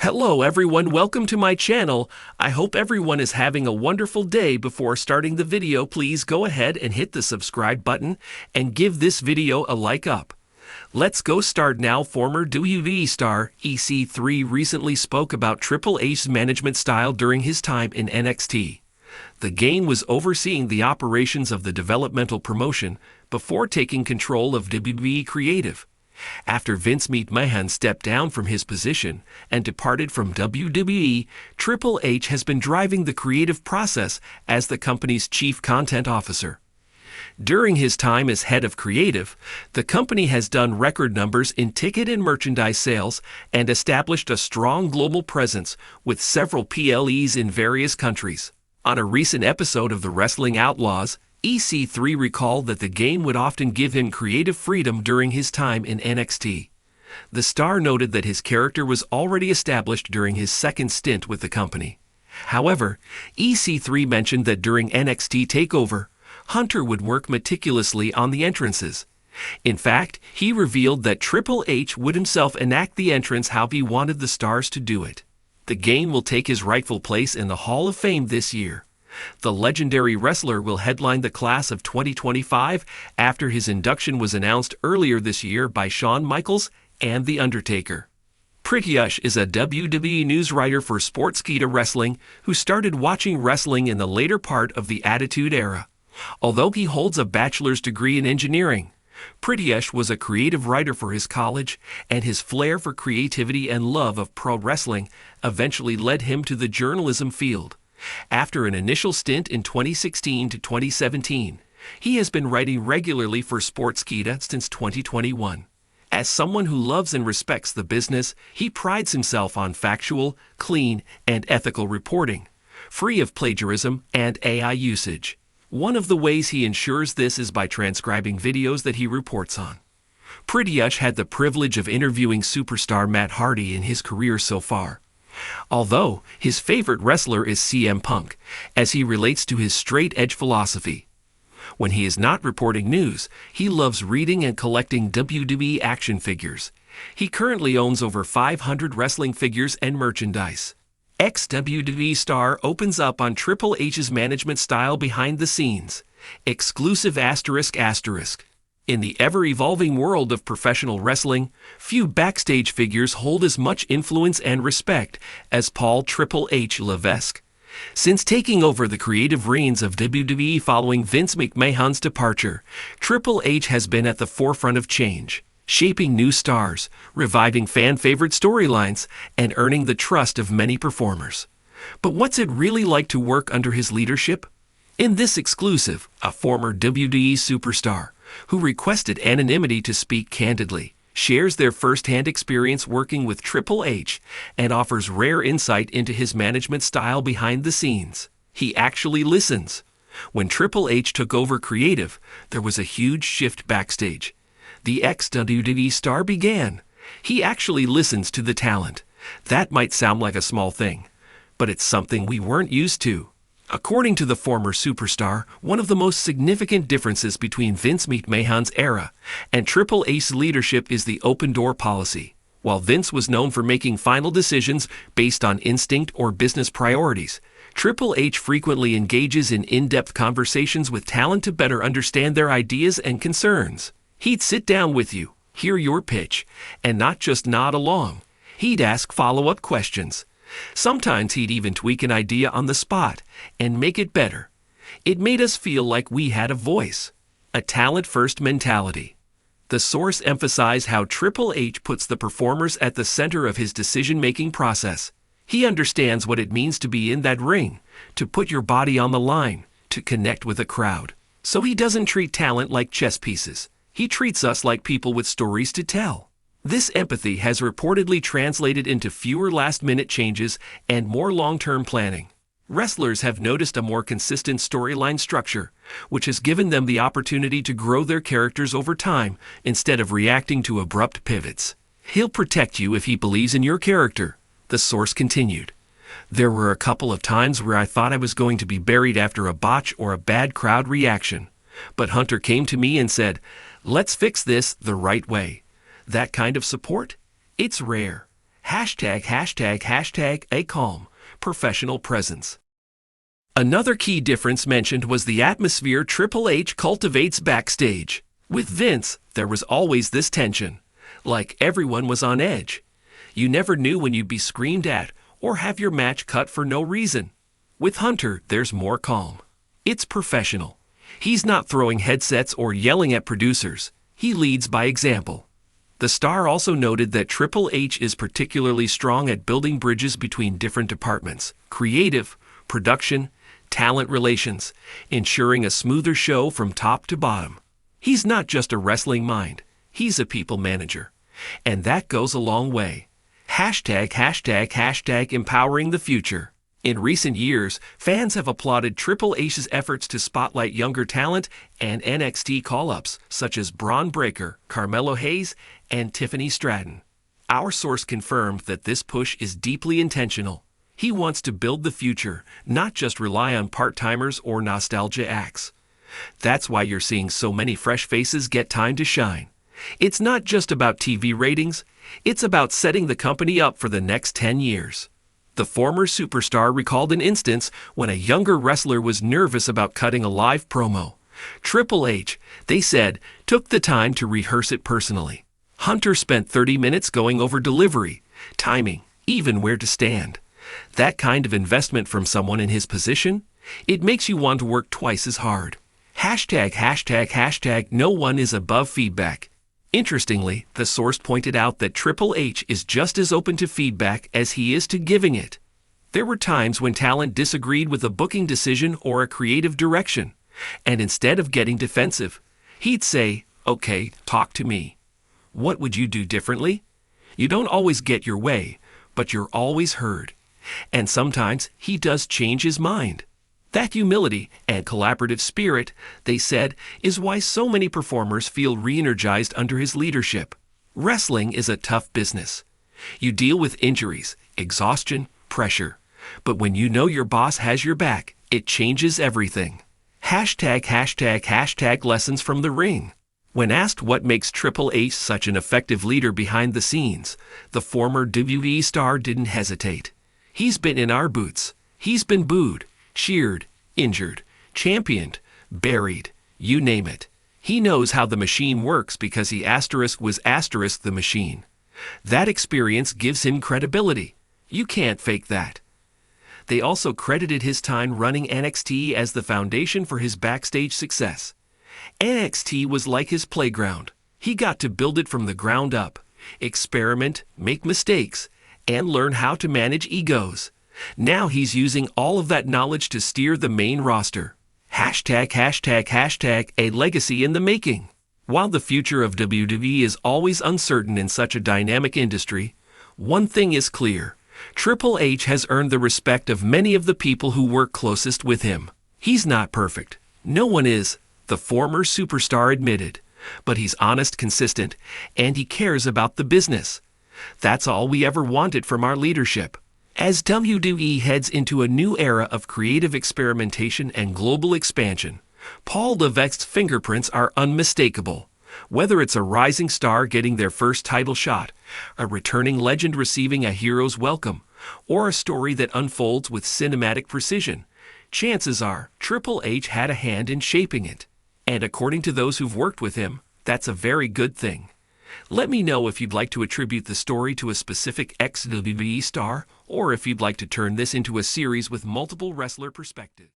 Hello everyone, welcome to my channel. I hope everyone is having a wonderful day. Before starting the video, please go ahead and hit the subscribe button and give this video a like up. Let's go start now. Former WWE star EC3 recently spoke about Triple H's management style during his time in NXT. The Game was overseeing the operations of the developmental promotion before taking control of WWE Creative. After Vince McMahon stepped down from his position and departed from WWE, Triple H has been driving the creative process as the company's chief content officer. During his time as head of creative, the company has done record numbers in ticket and merchandise sales and established a strong global presence with several PLEs in various countries. On a recent episode of The Wrestling Outlaws, EC3 recalled that the Game would often give him creative freedom during his time in NXT. The star noted that his character was already established during his second stint with the company. However, EC3 mentioned that during NXT TakeOver, Hunter would work meticulously on the entrances. In fact, he revealed that Triple H would himself enact the entrance how he wanted the stars to do it. The Game will take his rightful place in the Hall of Fame this year. The legendary wrestler will headline the class of 2025 after his induction was announced earlier this year by Shawn Michaels and The Undertaker. Pritiush is a WWE news writer for Sportskeeda Wrestling who started watching wrestling in the later part of the Attitude Era. Although he holds a bachelor's degree in engineering, Pritiush was a creative writer for his college, and his flair for creativity and love of pro wrestling eventually led him to the journalism field. After an initial stint in 2016 to 2017, he has been writing regularly for Sportskeeda since 2021. As someone who loves and respects the business, he prides himself on factual, clean, and ethical reporting, free of plagiarism and AI usage. One of the ways he ensures this is by transcribing videos that he reports on. Pritiush had the privilege of interviewing superstar Matt Hardy in his career so far. Although his favorite wrestler is CM Punk, as he relates to his straight-edge philosophy. When he is not reporting news, he loves reading and collecting WWE action figures. He currently owns over 500 wrestling figures and merchandise. Ex-WWE star opens up on Triple H's management style behind the scenes. Exclusive ***. In the ever-evolving world of professional wrestling, few backstage figures hold as much influence and respect as Paul Triple H Levesque. Since taking over the creative reins of WWE following Vince McMahon's departure, Triple H has been at the forefront of change, shaping new stars, reviving fan-favorite storylines, and earning the trust of many performers. But what's it really like to work under his leadership? In this exclusive, a former WWE superstar, who requested anonymity to speak candidly, shares their first-hand experience working with Triple H and offers rare insight into his management style behind the scenes. He actually listens. When Triple H took over creative, there was a huge shift backstage. The ex-WWE star began. He actually listens to the talent. That might sound like a small thing, but it's something we weren't used to. According to the former superstar, one of the most significant differences between Vince McMahon's era and Triple H's leadership is the open-door policy. While Vince was known for making final decisions based on instinct or business priorities, Triple H frequently engages in in-depth conversations with talent to better understand their ideas and concerns. He'd sit down with you, hear your pitch, and not just nod along. He'd ask follow-up questions. Sometimes he'd even tweak an idea on the spot and make it better. It made us feel like we had a voice. A talent-first mentality. The source emphasized how Triple H puts the performers at the center of his decision-making process. He understands what it means to be in that ring, to put your body on the line, to connect with a crowd. So he doesn't treat talent like chess pieces. He treats us like people with stories to tell. This empathy has reportedly translated into fewer last-minute changes and more long-term planning. Wrestlers have noticed a more consistent storyline structure, which has given them the opportunity to grow their characters over time instead of reacting to abrupt pivots. He'll protect you if he believes in your character, the source continued. There were a couple of times where I thought I was going to be buried after a botch or a bad crowd reaction. But Hunter came to me and said, "Let's fix this the right way." That kind of support? It's rare. Hashtag a calm, professional presence. Another key difference mentioned was the atmosphere Triple H cultivates backstage. With Vince, there was always this tension. Like everyone was on edge. You never knew when you'd be screamed at or have your match cut for no reason. With Hunter, there's more calm. It's professional. He's not throwing headsets or yelling at producers. He leads by example. The star also noted that Triple H is particularly strong at building bridges between different departments, creative, production, talent relations, ensuring a smoother show from top to bottom. He's not just a wrestling mind, he's a people manager. And that goes a long way. Hashtag empowering the future. In recent years, fans have applauded Triple H's efforts to spotlight younger talent and NXT call-ups, such as Braun Breaker, Carmelo Hayes, and Tiffany Stratton. Our source confirmed that this push is deeply intentional. He wants to build the future, not just rely on part-timers or nostalgia acts. That's why you're seeing so many fresh faces get time to shine. It's not just about TV ratings, it's about setting the company up for the next 10 years. The former superstar recalled an instance when a younger wrestler was nervous about cutting a live promo. Triple H, they said, took the time to rehearse it personally. Hunter spent 30 minutes going over delivery, timing, even where to stand. That kind of investment from someone in his position, it makes you want to work twice as hard. Hashtag no one is above feedback. Interestingly, the source pointed out that Triple H is just as open to feedback as he is to giving it. There were times when talent disagreed with a booking decision or a creative direction, and instead of getting defensive, he'd say, "Okay, talk to me. What would you do differently?" You don't always get your way, but you're always heard. And sometimes he does change his mind. That humility and collaborative spirit, they said, is why so many performers feel re-energized under his leadership. Wrestling is a tough business. You deal with injuries, exhaustion, pressure. But when you know your boss has your back, it changes everything. Hashtag lessons from the ring. When asked what makes Triple H such an effective leader behind the scenes, the former WWE star didn't hesitate. He's been in our boots. He's been booed, cheered, injured, championed, buried, you name it. He knows how the machine works because he was the machine. That experience gives him credibility. You can't fake that. They also credited his time running NXT as the foundation for his backstage success. NXT was like his playground. He got to build it from the ground up, experiment, make mistakes, and learn how to manage egos. Now he's using all of that knowledge to steer the main roster. Hashtag a legacy in the making. While the future of WWE is always uncertain in such a dynamic industry, one thing is clear. Triple H has earned the respect of many of the people who work closest with him. He's not perfect. No one is, the former superstar admitted. But he's honest, consistent, and he cares about the business. That's all we ever wanted from our leadership. As WWE heads into a new era of creative experimentation and global expansion, Paul Levesque's fingerprints are unmistakable. Whether it's a rising star getting their first title shot, a returning legend receiving a hero's welcome, or a story that unfolds with cinematic precision, chances are Triple H had a hand in shaping it. And according to those who've worked with him, that's a very good thing. Let me know if you'd like to attribute the story to a specific ex-WWE star, or if you'd like to turn this into a series with multiple wrestler perspectives.